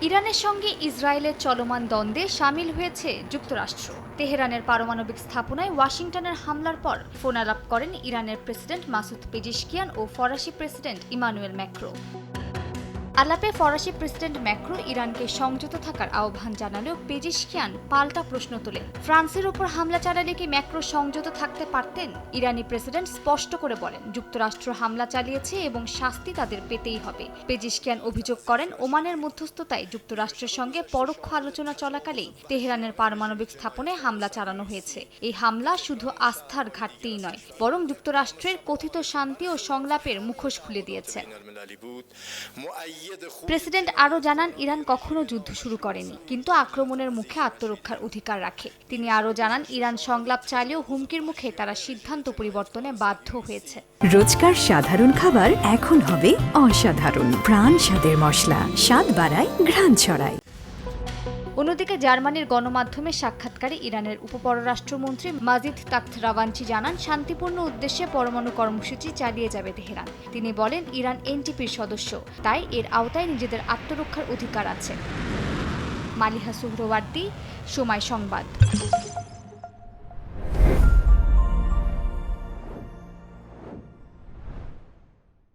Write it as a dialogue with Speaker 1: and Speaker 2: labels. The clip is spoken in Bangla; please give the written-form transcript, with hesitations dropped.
Speaker 1: ইরানের সঙ্গে ইসরায়েলের চলমান দ্বন্দ্বে শামিল হয়েছে যুক্তরাষ্ট্র। তেহরানের পারমাণবিক স্থাপনায় ওয়াশিংটনের হামলার পর ফোন আলাপ করেন ইরানের প্রেসিডেন্ট মাসুদ পেজিশকিয়ান ও ফরাসি প্রেসিডেন্ট ইমানুয়েল ম্যাক্রো। আলাপে ফরাসি প্রেসিডেন্ট ম্যাক্রো ইরানকে সংযত থাকার আহ্বান জানালেও পেজিশকিয়ান পাল্টা প্রশ্ন তোলেন, ফ্রান্সের ওপর হামলা চালালে কি ম্যাক্রো সংযত থাকতে পারতেন? ইরানি প্রেসিডেন্ট স্পষ্ট করে বলেন, যুক্তরাষ্ট্র হামলা চালিয়েছে এবং শাস্তি তাদের পেতেই হবে। পেজিশকিয়ান অভিযোগ করেন, ওমানের মধ্যস্থতায় যুক্তরাষ্ট্রের সঙ্গে পরোক্ষ আলোচনা চলাকালেই তেহরানের পারমাণবিক স্থাপনায় হামলা চালানো হয়েছে। এই হামলা শুধু আস্থার ঘাটতিই নয়, বরং যুক্তরাষ্ট্রের কথিত শান্তি ও সংলাপের মুখোশ খুলে দিয়েছে। প্রেসিডেন্ট আরও জানান, ইরান কখনো যুদ্ধ শুরু করেনি, কিন্তু আক্রমণের মুখে আত্মরক্ষার অধিকার রাখে। তিনি আরও জানান, ইরান সংলাপ চাইলেও হুমকির মুখে তারা সিদ্ধান্ত পরিবর্তনে বাধ্য হয়েছে।
Speaker 2: রোজকার সাধারণ খাবার এখন হবে অসাধারণ। প্রাণ স্বাদের মশলা, স্বাদ বাড়ায়, ঘ্রাণ ছড়ায়।
Speaker 1: অন্যদিকে জার্মানির গণমাধ্যমে সাক্ষাৎকারে ইরানের উপপররাষ্ট্রমন্ত্রী মাজিদ তাখত রাভানচি জানান, শান্তিপূর্ণ উদ্দেশ্যে পরমাণু কর্মসূচি চালিয়ে যাবে তেহরান। তিনি বলেন, ইরান এনটিপির সদস্য, তাই এর আওতায় নিজেদের আত্মরক্ষার অধিকার আছে। মালিহা সুহরওয়ার্দী, সময় সংবাদ।